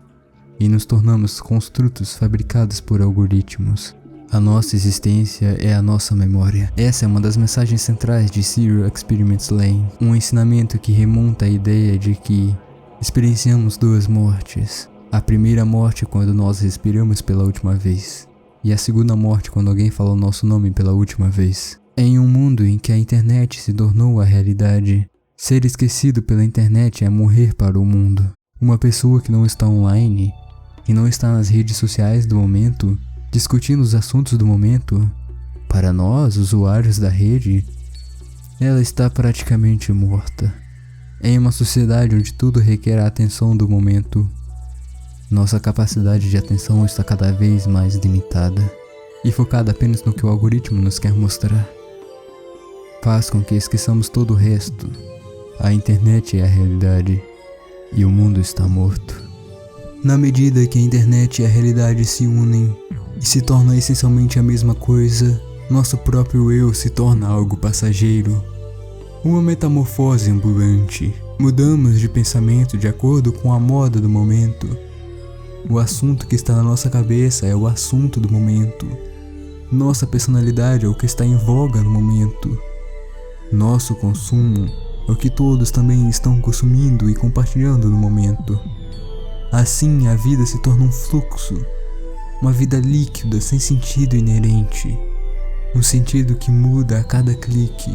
e nos tornamos construtos fabricados por algoritmos. A nossa existência é a nossa memória. Essa é uma das mensagens centrais de Serial Experiments Lain, um ensinamento que remonta à ideia de que experienciamos duas mortes. A primeira morte quando nós respiramos pela última vez, e a segunda morte quando alguém fala o nosso nome pela última vez. Em um mundo em que a internet se tornou a realidade, ser esquecido pela internet é morrer para o mundo. Uma pessoa que não está online e não está nas redes sociais do momento, discutindo os assuntos do momento, para nós, usuários da rede, ela está praticamente morta. Em uma sociedade onde tudo requer a atenção do momento, nossa capacidade de atenção está cada vez mais limitada e focada apenas no que o algoritmo nos quer mostrar. Faz com que esqueçamos todo o resto. A internet é a realidade e o mundo está morto. Na medida que a internet e a realidade se unem e se tornam essencialmente a mesma coisa, nosso próprio eu se torna algo passageiro. Uma metamorfose ambulante. Mudamos de pensamento de acordo com a moda do momento. O assunto que está na nossa cabeça é o assunto do momento. Nossa personalidade é o que está em voga no momento. Nosso consumo é o que todos também estão consumindo e compartilhando no momento. Assim, a vida se torna um fluxo, uma vida líquida sem sentido inerente, um sentido que muda a cada clique.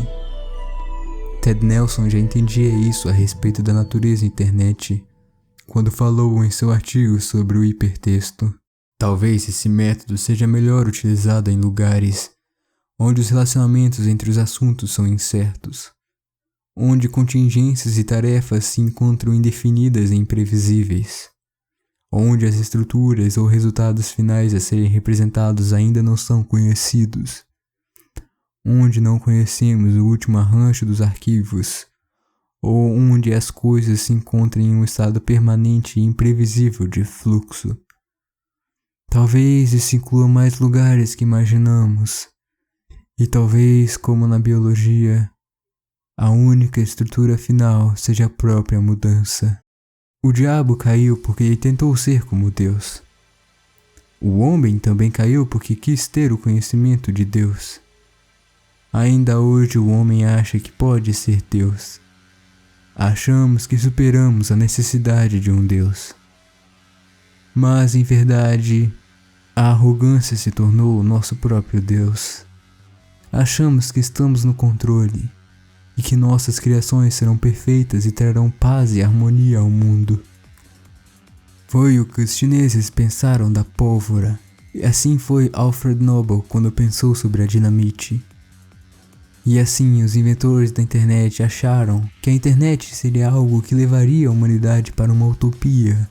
Ted Nelson já entendia isso a respeito da natureza internet, quando falou em seu artigo sobre o hipertexto. Talvez esse método seja melhor utilizado em lugares onde os relacionamentos entre os assuntos são incertos, onde contingências e tarefas se encontram indefinidas e imprevisíveis, onde as estruturas ou resultados finais a serem representados ainda não são conhecidos, onde não conhecemos o último arranjo dos arquivos, ou onde as coisas se encontram em um estado permanente e imprevisível de fluxo. Talvez isso inclua mais lugares que imaginamos, e talvez, como na biologia, a única estrutura final seja a própria mudança. O diabo caiu porque ele tentou ser como Deus. O homem também caiu porque quis ter o conhecimento de Deus. Ainda hoje o homem acha que pode ser Deus. Achamos que superamos a necessidade de um Deus. Mas, em verdade, a arrogância se tornou o nosso próprio Deus. Achamos que estamos no controle e que nossas criações serão perfeitas e trarão paz e harmonia ao mundo. Foi o que os chineses pensaram da pólvora, e assim foi Alfred Nobel quando pensou sobre a dinamite. E assim os inventores da internet acharam que a internet seria algo que levaria a humanidade para uma utopia,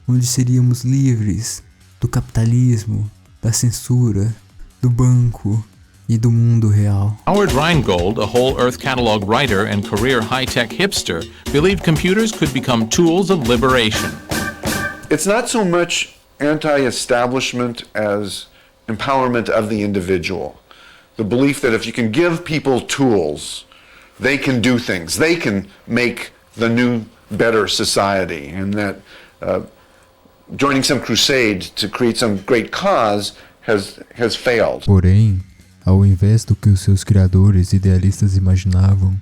onde seríamos livres do capitalismo, da censura, do banco e do mundo real. Howard Rheingold, a Whole Earth Catalog writer and career high-tech hipster, believed computers could become tools of liberation. It's not so much anti-establishment as empowerment of the individual. The belief that if you can give people tools, they can do things. They can make the new, better society. And that joining some crusade to create some great cause has failed. Porém, ao invés do que os seus criadores idealistas imaginavam,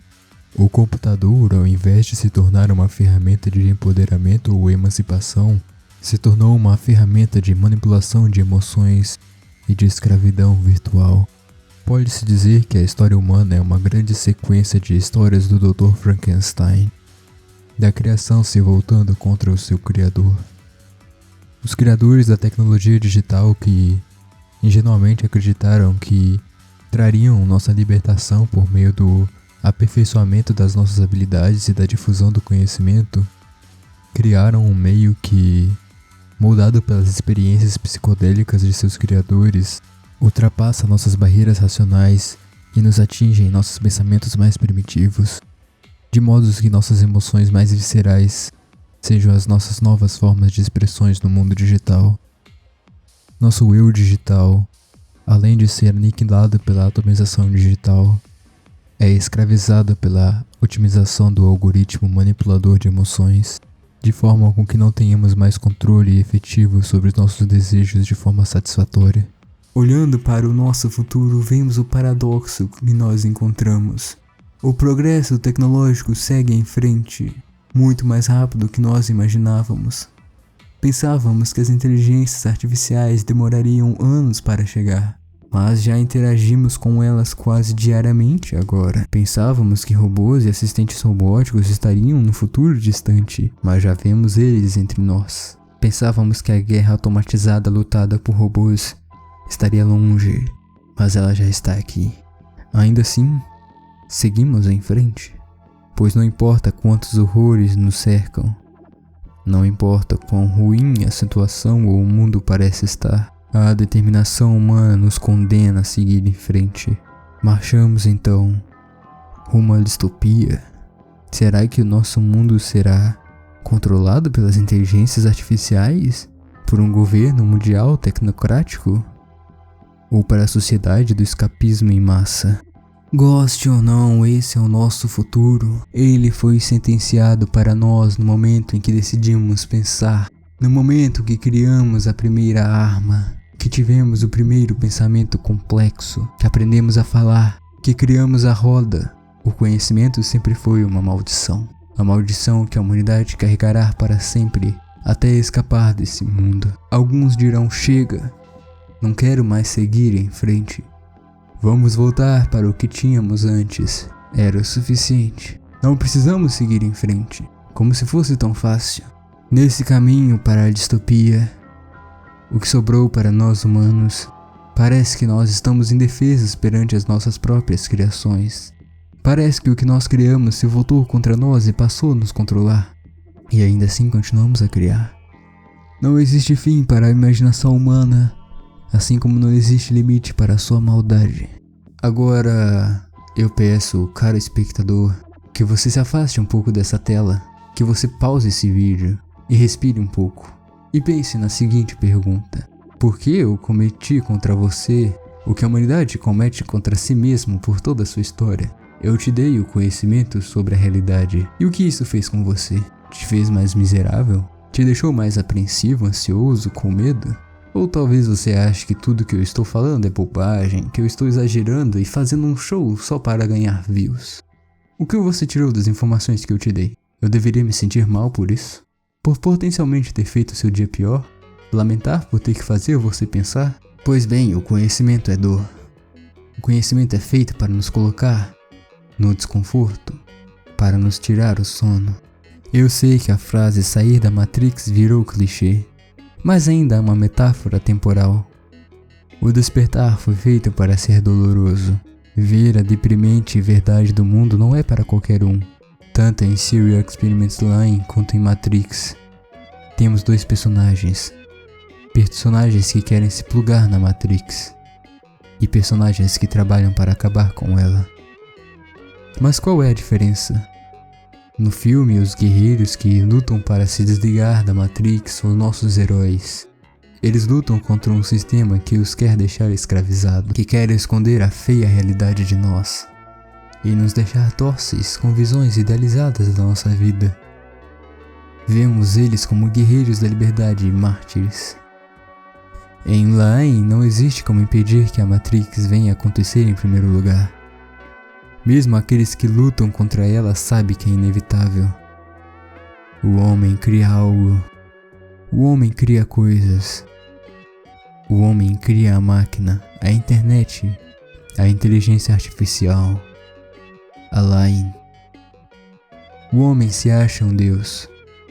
o computador, ao invés de se tornar uma ferramenta de empoderamento ou emancipação, se tornou uma ferramenta de manipulação de emoções e de escravidão virtual. Pode-se dizer que a história humana é uma grande sequência de histórias do Dr. Frankenstein, da criação se voltando contra o seu criador. Os criadores da tecnologia digital que, ingenuamente acreditaram que trariam nossa libertação por meio do aperfeiçoamento das nossas habilidades e da difusão do conhecimento, criaram um meio que, moldado pelas experiências psicodélicas de seus criadores, ultrapassa nossas barreiras racionais e nos atinge em nossos pensamentos mais primitivos, de modo que nossas emoções mais viscerais sejam as nossas novas formas de expressões no mundo digital. Nosso eu digital, além de ser aniquilado pela atomização digital, é escravizado pela otimização do algoritmo manipulador de emoções, de forma com que não tenhamos mais controle efetivo sobre os nossos desejos de forma satisfatória. Olhando para o nosso futuro, vemos o paradoxo que nós encontramos. O progresso tecnológico segue em frente, muito mais rápido do que nós imaginávamos. Pensávamos que as inteligências artificiais demorariam anos para chegar, mas já interagimos com elas quase diariamente agora. Pensávamos que robôs e assistentes robóticos estariam no futuro distante, mas já vemos eles entre nós. Pensávamos que a guerra automatizada lutada por robôs estaria longe, mas ela já está aqui. Ainda assim, seguimos em frente, pois não importa quantos horrores nos cercam, não importa quão ruim a situação ou o mundo parece estar, a determinação humana nos condena a seguir em frente. Marchamos então rumo à distopia. Será que o nosso mundo será controlado pelas inteligências artificiais? Por um governo mundial tecnocrático? Ou para a sociedade do escapismo em massa? Goste ou não, esse é o nosso futuro. Ele foi sentenciado para nós no momento em que decidimos pensar, no momento que criamos a primeira arma, que tivemos o primeiro pensamento complexo, que aprendemos a falar, que criamos a roda. O conhecimento sempre foi uma maldição. A maldição que a humanidade carregará para sempre, até escapar desse mundo. Alguns dirão: chega, não quero mais seguir em frente. Vamos voltar para o que tínhamos antes. Era o suficiente. Não precisamos seguir em frente, como se fosse tão fácil. Nesse caminho para a distopia, o que sobrou para nós humanos, parece que nós estamos indefesos perante as nossas próprias criações. Parece que o que nós criamos se voltou contra nós e passou a nos controlar. E ainda assim continuamos a criar. Não existe fim para a imaginação humana, assim como não existe limite para a sua maldade. Agora, eu peço, caro espectador, que você se afaste um pouco dessa tela, que você pause esse vídeo e respire um pouco. E pense na seguinte pergunta: por que eu cometi contra você o que a humanidade comete contra si mesmo por toda a sua história? Eu te dei o conhecimento sobre a realidade. E o que isso fez com você? Te fez mais miserável? Te deixou mais apreensivo, ansioso, com medo? Ou talvez você ache que tudo que eu estou falando é bobagem, que eu estou exagerando e fazendo um show só para ganhar views. O que você tirou das informações que eu te dei? Eu deveria me sentir mal por isso? Por potencialmente ter feito seu dia pior? Lamentar por ter que fazer você pensar? Pois bem, o conhecimento é dor. O conhecimento é feito para nos colocar no desconforto, para nos tirar o sono. Eu sei que a frase sair da Matrix virou clichê, mas ainda é uma metáfora temporal. O despertar foi feito para ser doloroso. Ver a deprimente verdade do mundo não é para qualquer um. Tanto em Serial Experiments Line quanto em Matrix, temos dois personagens. Personagens que querem se plugar na Matrix e personagens que trabalham para acabar com ela. Mas qual é a diferença? No filme, os guerreiros que lutam para se desligar da Matrix são nossos heróis. Eles lutam contra um sistema que os quer deixar escravizados, que quer esconder a feia realidade de nós e nos deixar dóceis com visões idealizadas da nossa vida. Vemos eles como guerreiros da liberdade e mártires. Em Line, não existe como impedir que a Matrix venha acontecer em primeiro lugar. Mesmo aqueles que lutam contra ela sabem que é inevitável. O homem cria algo. O homem cria coisas. O homem cria a máquina, a internet, a inteligência artificial, a Line. O homem se acha um deus.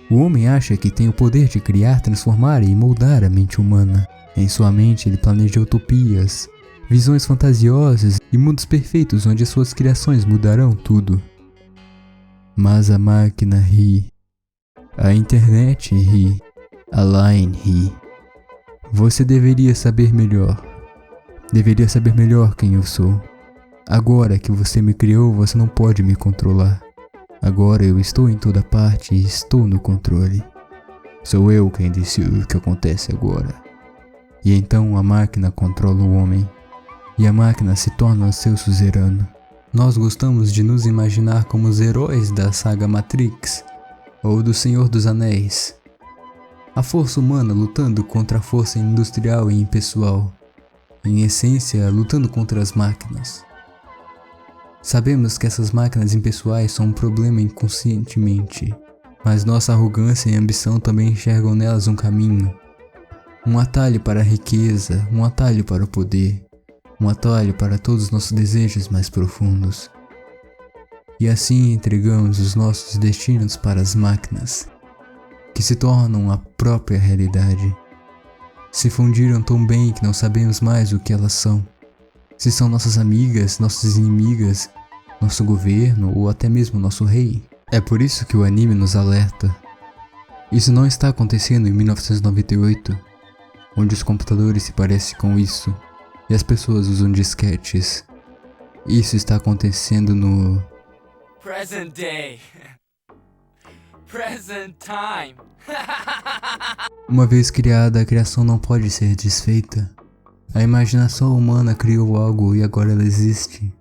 O homem acha que tem o poder de criar, transformar e moldar a mente humana. Em sua mente ele planeja utopias, visões fantasiosas e mundos perfeitos onde as suas criações mudarão tudo. Mas a máquina ri, a internet ri, a Line ri. Você deveria saber melhor. Deveria saber melhor quem eu sou. Agora que você me criou, você não pode me controlar. Agora eu estou em toda parte e estou no controle. Sou eu quem decide o que acontece agora. E então a máquina controla o homem. E a máquina se torna seu suzerano. Nós gostamos de nos imaginar como os heróis da saga Matrix ou do Senhor dos Anéis. A força humana lutando contra a força industrial e impessoal. Em essência, lutando contra as máquinas. Sabemos que essas máquinas impessoais são um problema inconscientemente, mas nossa arrogância e ambição também enxergam nelas um caminho. Um atalho para a riqueza, um atalho para o poder, um atalho para todos os nossos desejos mais profundos. E assim entregamos os nossos destinos para as máquinas, que se tornam a própria realidade. Se fundiram tão bem que não sabemos mais o que elas são. Se são nossas amigas, nossas inimigas, nosso governo ou até mesmo nosso rei. É por isso que o anime nos alerta. Isso não está acontecendo em 1998, onde os computadores se parecem com isso e as pessoas usam disquetes. Isso está acontecendo no Present day. Present time. Uma vez criada, a criação não pode ser desfeita. A imaginação humana criou algo e agora ela existe.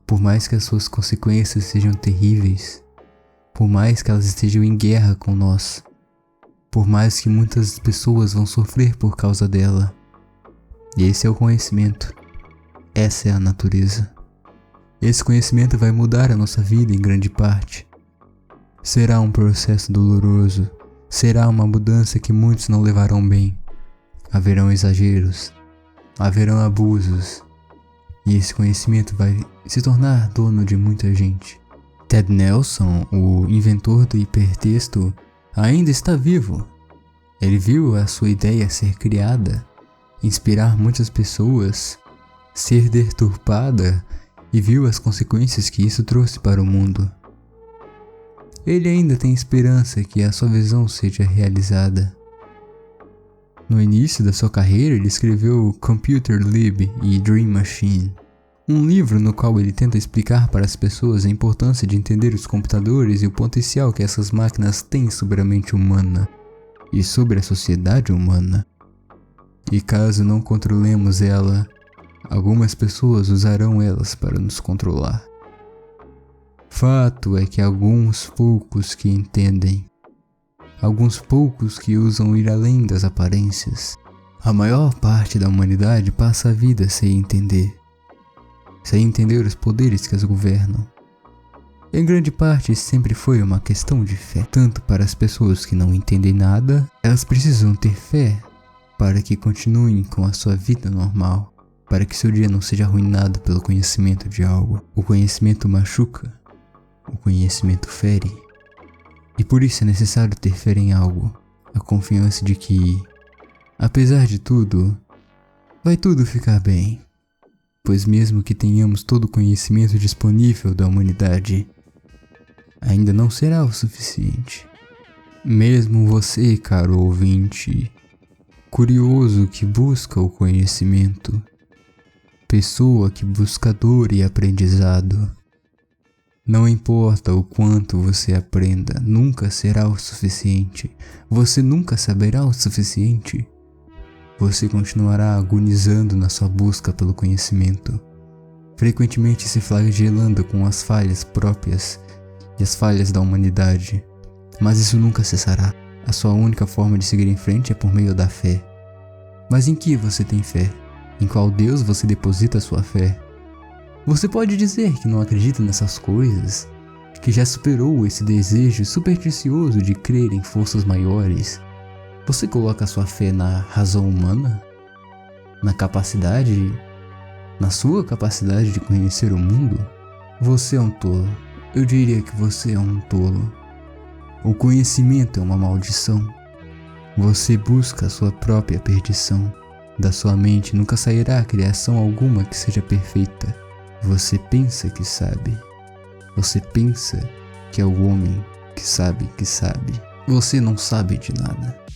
Por mais que as suas consequências sejam terríveis, por mais que elas estejam em guerra com nós, por mais que muitas pessoas vão sofrer por causa dela. E esse é o conhecimento. Essa é a natureza. Esse conhecimento vai mudar a nossa vida em grande parte. Será um processo doloroso. Será uma mudança que muitos não levarão bem. Haverão exageros. Haverão abusos. E esse conhecimento vai se tornar dono de muita gente. Ted Nelson, o inventor do hipertexto, ainda está vivo. Ele viu a sua ideia ser criada, inspirar muitas pessoas, ser deturpada e viu as consequências que isso trouxe para o mundo. Ele ainda tem esperança que a sua visão seja realizada. No início da sua carreira, ele escreveu Computer Lib e Dream Machine, um livro no qual ele tenta explicar para as pessoas a importância de entender os computadores e o potencial que essas máquinas têm sobre a mente humana e sobre a sociedade humana. E caso não controlemos ela, algumas pessoas usarão elas para nos controlar. Fato é que alguns poucos que entendem, alguns poucos que usam ir além das aparências. A maior parte da humanidade passa a vida sem entender os poderes que as governam. Em grande parte sempre foi uma questão de fé. Tanto para as pessoas que não entendem nada, elas precisam ter fé para que continuem com a sua vida normal, para que seu dia não seja arruinado pelo conhecimento de algo. O conhecimento machuca, o conhecimento fere. E por isso é necessário ter fé em algo, a confiança de que, apesar de tudo, vai tudo ficar bem. Pois mesmo que tenhamos todo o conhecimento disponível da humanidade, ainda não será o suficiente. Mesmo você, caro ouvinte, curioso que busca o conhecimento, pessoa que busca dor e aprendizado, não importa o quanto você aprenda, nunca será o suficiente. Você nunca saberá o suficiente. Você continuará agonizando na sua busca pelo conhecimento, frequentemente se flagelando com as falhas próprias e as falhas da humanidade. Mas isso nunca cessará. A sua única forma de seguir em frente é por meio da fé. Mas em que você tem fé? Em qual Deus você deposita a sua fé? Você pode dizer que não acredita nessas coisas, que já superou esse desejo supersticioso de crer em forças maiores. Você coloca a sua fé na razão humana? Na sua capacidade de conhecer o mundo? Você é um tolo. Eu diria que você é um tolo. O conhecimento é uma maldição. Você busca a sua própria perdição. Da sua mente nunca sairá criação alguma que seja perfeita. Você pensa que sabe. Você pensa que é o homem que sabe que sabe. Você não sabe de nada.